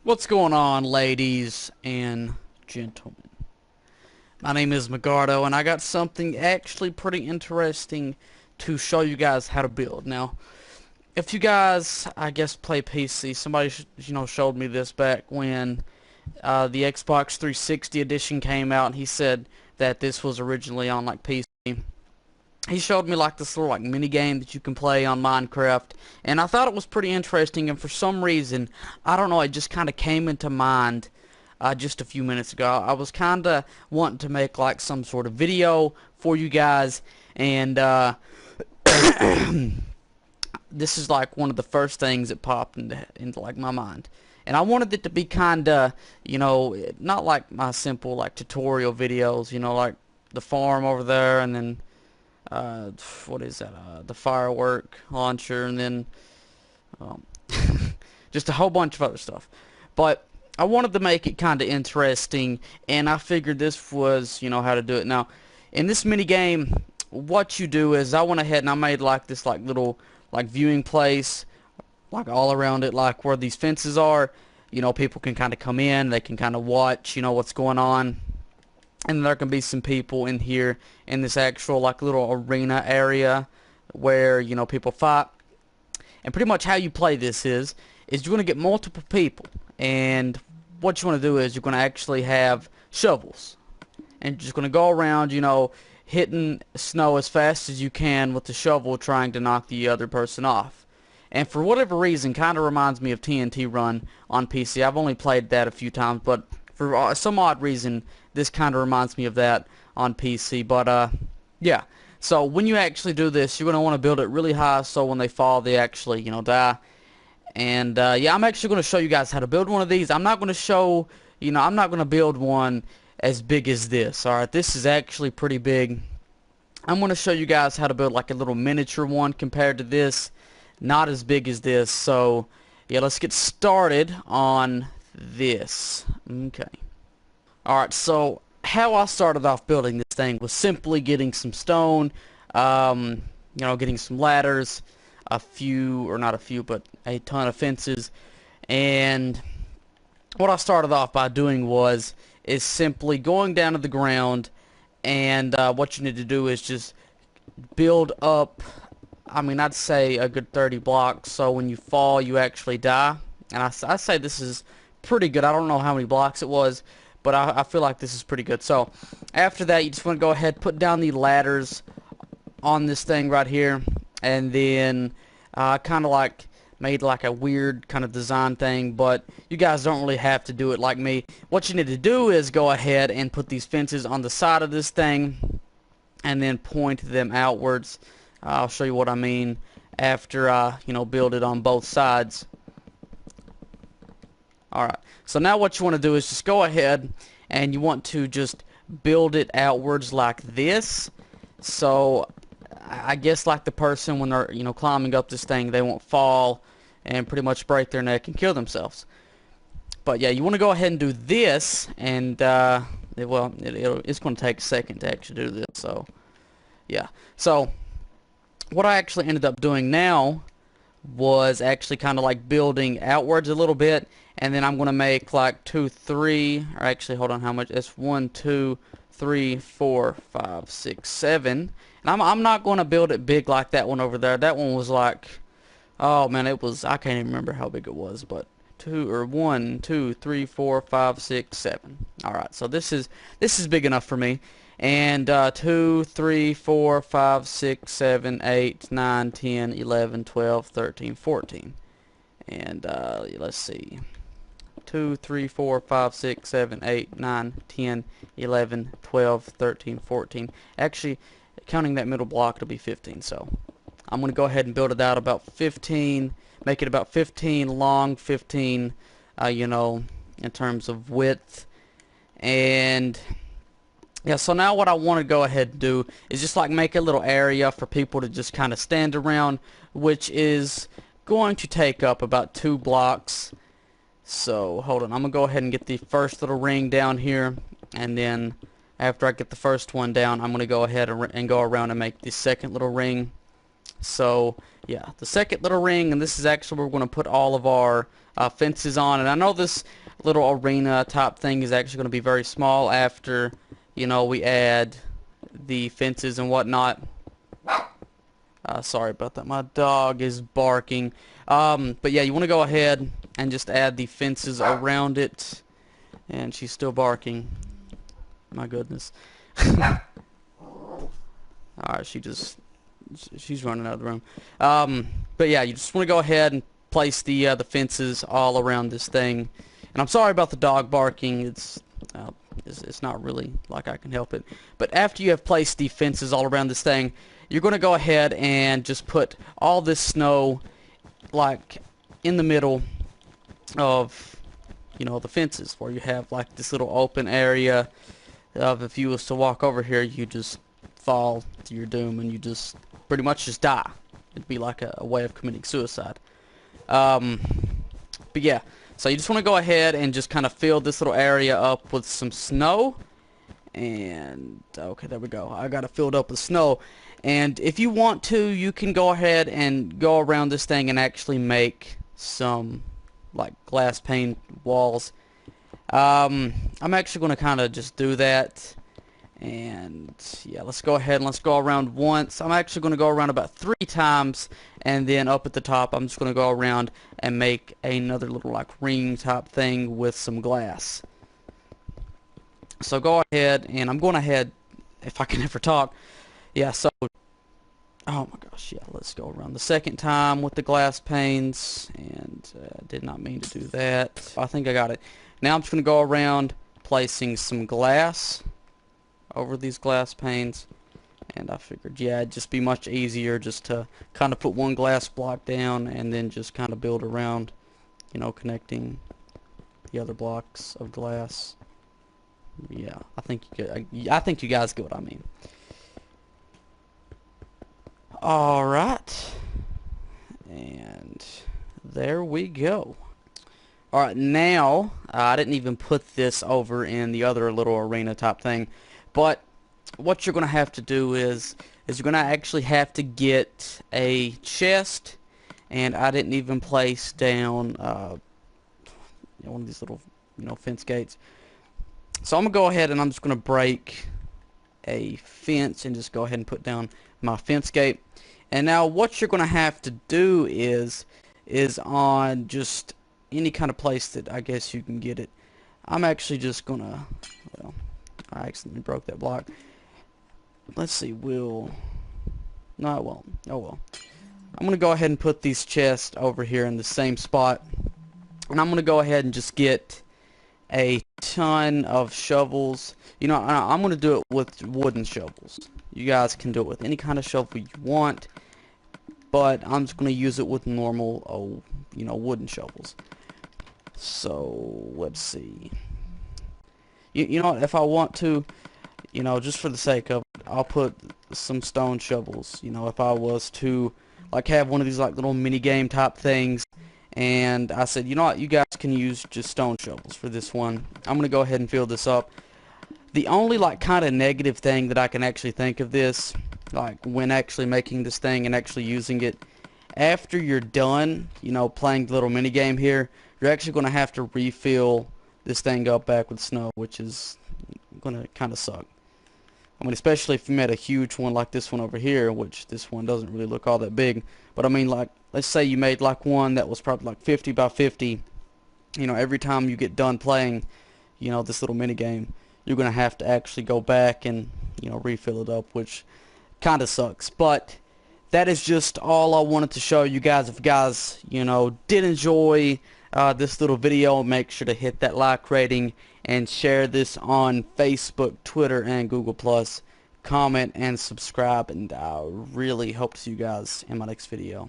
What's going on, ladies and gentlemen? My name is Maggardo, and I got something actually pretty interesting to show you guys how to build. Now, if you guys, I guess, play PC, somebody showed me this back when the Xbox 360 edition came out, and he said that this was originally on like PC. He showed me like this little like mini game that you can play on Minecraft, and I thought it was pretty interesting. And for some reason, I don't know, it just kind of came into mind just a few minutes ago. I was kind of wanting to make like some sort of video for you guys, and this is like one of the first things that popped into like my mind. And I wanted it to be kind of, not like my simple like tutorial videos, like the farm over there, and then what is that? The firework launcher, and then um, just a whole bunch of other stuff. But I wanted to make it kind of interesting, and I figured this was, how to do it. Now, in this mini game, what you do is I went ahead and I made like this like little like viewing place, like all around it, like where these fences are. People can kind of come in, they can kind of watch, what's going on. And there can be some people in here in this actual like little arena area where people fight. And pretty much how you play this is you're going to get multiple people, and what you want to do is you're going to actually have shovels, and you're just going to go around hitting snow as fast as you can with the shovel, trying to knock the other person off. And for whatever reason, kind of reminds me of TNT Run on PC. I've only played that a few times, but for some odd reason, this kind of reminds me of that on PC. But yeah. So when you actually do this, you're going to want to build it really high so when they fall, they actually, die. And yeah, I'm actually going to show you guys how to build one of these. I'm not going to show, I'm not going to build one as big as this. Alright, this is actually pretty big. I'm going to show you guys how to build like a little miniature one compared to this. Not as big as this. So yeah, let's get started on this. Okay. Alright, so how I started off building this thing was simply getting some stone, getting some ladders, a few, or not a few, but a ton of fences. And what I started off by doing is simply going down to the ground, and what you need to do is just build up, I'd say a good 30 blocks, so when you fall you actually die. And I say this is pretty good. I don't know how many blocks it was, but I feel like this is pretty good. So after that, you just want to go ahead, put down the ladders on this thing right here, and then kind of like made like a weird kind of design thing, but you guys don't really have to do it like me. What you need to do is go ahead and put these fences on the side of this thing, and then point them outwards. I'll show you what I mean after I build it on both sides. Alright, so now what you want to do is just go ahead and you want to just build it outwards like this. So I guess like the person, when they're climbing up this thing, they won't fall and pretty much break their neck and kill themselves. But yeah, you want to go ahead and do this, and well, it's going to take a second to actually do this. So yeah, so what I actually ended up doing now was actually kind of like building outwards a little bit, and then I'm going to make like 2, 3, or actually hold on, how much? It's 1, 2, 3, 4, 5, 6, 7. And I'm not going to build it big like that one over there. That one was like, oh man, it was, I can't even remember how big it was, but 1, 2, 3, 4, 5, 6, 7. All right, so this is big enough for me. And 2, 3, 4, 5, 6, 7, 8, 9, 10, 11, 12, 13, 14. And let's see. 2, 3, 4, 5, 6, 7, 8, 9, 10, 11, 12, 13, 14. Actually, counting that middle block, it'll be 15. So I'm going to go ahead and build it out about 15, make it about 15 long, 15, in terms of width. And yeah, so now what I want to go ahead and do is just like make a little area for people to just kind of stand around, which is going to take up about 2 blocks. So hold on, I'm going to go ahead and get the first little ring down here, and then after I get the first one down, I'm going to go ahead and go around and make the second little ring. So yeah, the second little ring, and this is actually where we're going to put all of our fences on. And I know this little arena type thing is actually going to be very small after, you know, we add the fences and whatnot. Sorry about that, my dog is barking. But yeah, you want to go ahead and just add the fences around it. And she's still barking. My goodness. Alright, she's running out of the room. But yeah, you just want to go ahead and place the fences all around this thing. And I'm sorry about the dog barking. It's not really like I can help it. But after you have placed the fences all around this thing, you're going to go ahead and just put all this snow like in the middle of, you know, the fences, where you have like this little open area of, if you was to walk over here, you just fall to your doom and you just pretty much just die. It'd be like a way of committing suicide. But yeah, so you just want to go ahead and just kind of fill this little area up with some snow. And okay, there we go. I got it filled up with snow. And if you want to, you can go ahead and go around this thing and actually make some like glass pane walls. I'm actually going to kind of just do that. And yeah, let's go ahead and let's go around once. I'm actually going to go around about 3 times, and then up at the top I'm just going to go around and make another little like ring type thing with some glass. So go ahead, and I'm going ahead, if I can ever talk. Yeah, so oh my gosh, yeah, let's go around the second time with the glass panes, and did not mean to do that. I think I got it. Now I'm just going to go around placing some glass over these glass panes, and I figured, yeah, it'd just be much easier just to kind of put one glass block down and then just kind of build around, you know, connecting the other blocks of glass. Yeah, I think you guys get what I mean. Alright, and there we go. Alright, now I didn't even put this over in the other little arena type thing, but what you're going to have to do is you're going to actually have to get a chest, and I didn't even place down one of these little, you know, fence gates. So I'm going to go ahead and I'm just going to break a fence and just go ahead and put down my fence gate. And now what you're going to have to do is on just any kind of place that I guess you can get it. I'm actually just going to, well, I accidentally broke that block. Let's see, no, it won't. Oh well. I'm going to go ahead and put these chests over here in the same spot. And I'm going to go ahead and just get a ton of shovels. You know, I'm going to do it with wooden shovels. You guys can do it with any kind of shovel you want, but I'm just going to use it with normal, you know, wooden shovels. So let's see. You know, if I want to, you know, just for the sake of it, I'll put some stone shovels. You know, if I was to like have one of these like little mini game type things, and I said, you know what, you guys can use just stone shovels for this one. I'm gonna go ahead and fill this up. The only like kind of negative thing that I can actually think of this, like when actually making this thing and actually using it, after you're done, you know, playing the little mini game here, you're actually gonna have to refill this thing up back with snow, which is gonna kind of suck. I mean, especially if you made a huge one like this one over here, which this one doesn't really look all that big. But I mean, like, let's say you made like one that was probably like 50 by 50. You know, every time you get done playing, you know, this little mini game, you're gonna have to actually go back and, you know, refill it up, which kind of sucks. But that is just all I wanted to show you guys. If you guys, you know, did enjoy this little video, make sure to hit that like rating and share this on Facebook, Twitter, and Google+. Comment and subscribe, and I really hope to see you guys in my next video.